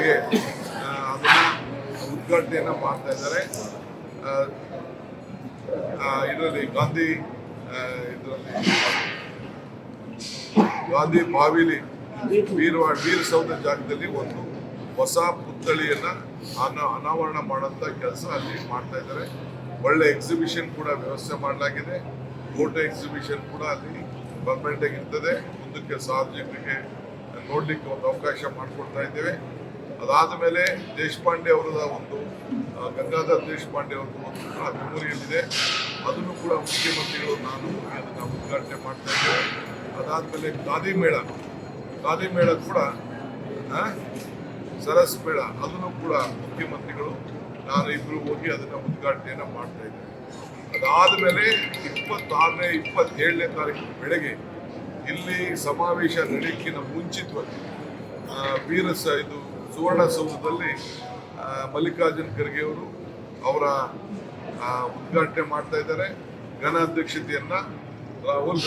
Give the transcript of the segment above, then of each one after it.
ಬೆಳಗ್ಗೆ ಅದನ್ನ ಉದ್ಘಾಟನೆಯನ್ನ ಮಾಡ್ತಾ ಇದ್ದಾರೆ. ಇದರಲ್ಲಿ ಗಾಂಧಿ ಬಾವಿಲಿ ವೀರ ಸೌಧ ಜಾಗದಲ್ಲಿ ಒಂದು ಹೊಸ ಪುತ್ಥಳಿಯನ್ನ ಅನಾವರಣ ಮಾಡೋಂಥ ಕೆಲಸ ಅಲ್ಲಿ ಮಾಡ್ತಾ ಇದ್ದಾರೆ. ಒಳ್ಳೆ ಎಕ್ಸಿಬಿಷನ್ ಕೂಡ ವ್ಯವಸ್ಥೆ ಮಾಡಲಾಗಿದೆ. ಫೋಟೋ ಎಕ್ಸಿಬಿಷನ್ ಕೂಡ ಅಲ್ಲಿ ಪರ್ಮನೆಂಟ್ ಆಗಿ ಇರ್ತದೆ. ಮುಂದಕ್ಕೆ ಸಾರ್ವಜನಿಕರಿಗೆ ನೋಡ್ಲಿಕ್ಕೆ ಒಂದು ಅವಕಾಶ ಮಾಡಿಕೊಡ್ತಾ ಇದ್ದೇವೆ. ಅದಾದ ಮೇಲೆ ದೇಶಪಾಂಡೆ ಅವರದ ಒಂದು ಗಂಗಾಧರ್ ದೇಶಪಾಂಡೆ ಅವ್ರದ್ದು ಒಂದು ಮೆಮೋರಿಯಲ್ ಇದೆ. ಅದನ್ನು ಕೂಡ ಮುಖ್ಯಮಂತ್ರಿಗಳು ನಾನು ಅದನ್ನು ಉದ್ಘಾಟನೆ ಮಾಡ್ತಾ ಇದ್ದೇವೆ. ಅದಾದಮೇಲೆ ಖಾದಿ ಮೇಳ ಕೂಡ ಸರಸ್ ಮೇಳ ಅದನ್ನು ಕೂಡ ಮುಖ್ಯಮಂತ್ರಿಗಳು ನಾನು ಇಬ್ಬರು ಹೋಗಿ ಅದನ್ನು ಉದ್ಘಾಟನೆಯನ್ನು ಮಾಡ್ತಾ ಇದ್ದೇವೆ. ಅದಾದ ಮೇಲೆ 26ನೇ 27ನೇ ತಾರೀಕು ಬೆಳಗ್ಗೆ ಇಲ್ಲಿ ಸಮಾವೇಶ ನಡೆಯಕ್ಕಿಂತ ಮುಂಚಿತವಾಗಿ ಇದು ಸುವರ್ಣಸೌಧದಲ್ಲಿ ಮಲ್ಲಿಕಾರ್ಜುನ್ ಖರ್ಗೆ ಅವರು ಅವರ ಉದ್ಘಾಟನೆ ಮಾಡ್ತಾ ಇದ್ದಾರೆ. ಘನ ಅಧ್ಯಕ್ಷತೆಯನ್ನ ರಾಹುಲ್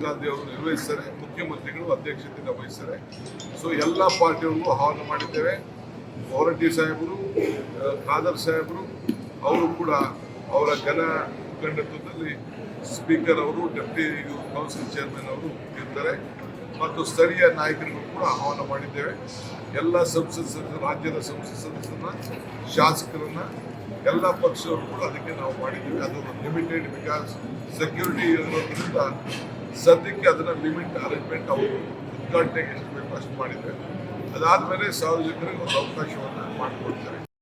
ಗಾಂಧಿ ಅವರು ನಿರ್ವಹಿಸ್ತಾರೆ. ಮುಖ್ಯಮಂತ್ರಿಗಳು ಅಧ್ಯಕ್ಷತೆಯನ್ನು ವಹಿಸ್ತಾರೆ. ಸೊ ಎಲ್ಲ ಪಾರ್ಟಿಯವ್ರಿಗೂ ಆಹ್ವಾನ ಮಾಡಿದ್ದೇವೆ. ಹೊರಟ್ಟಿ ಸಾಹೇಬರು, ಖಾದರ್ ಸಾಹೇಬರು ಅವರು ಕೂಡ ಅವರ ಘನ ಮುಖಂಡತ್ವದಲ್ಲಿ ಸ್ಪೀಕರ್ ಅವರು, ಡೆಪ್ಟಿ ಕೌನ್ಸಿಲ್ ಚೇರ್ಮನ್ ಅವರು ಇರ್ತಾರೆ. ಮತ್ತು ಸ್ಥಳೀಯ ನಾಯಕರಿಗೂ ಕೂಡ ಆಹ್ವಾನ ಮಾಡಿದ್ದೇವೆ. ಎಲ್ಲ ರಾಜ್ಯದ ಸಂಸತ್ ಸದಸ್ಯರನ್ನ, ಶಾಸಕರನ್ನ, ಎಲ್ಲ ಪಕ್ಷವರು ಕೂಡ ಅದಕ್ಕೆ ನಾವು ಮಾಡಿದ್ದೇವೆ. ಅದು ಲಿಮಿಟೆಡ್ ಬಿಕಾಸ್ ಸೆಕ್ಯೂರಿಟಿ ಇರೋದ್ರಿಂದ ಸದ್ಯಕ್ಕೆ ಅದನ್ನ ಲಿಮಿಟ್ ಅರೇಂಜ್ಮೆಂಟ್ ಅವರು ಉದ್ಘಾಟನೆಗೆ ಎಷ್ಟು ಬೇಕು ಅಷ್ಟು ಮಾಡಿದ್ದೇವೆ. ಅದಾದಮೇಲೆ ಸಾರ್ವಜನಿಕರಿಗೆ ಒಂದು ಅವಕಾಶವನ್ನು ಮಾಡಿಕೊಡ್ತಾರೆ.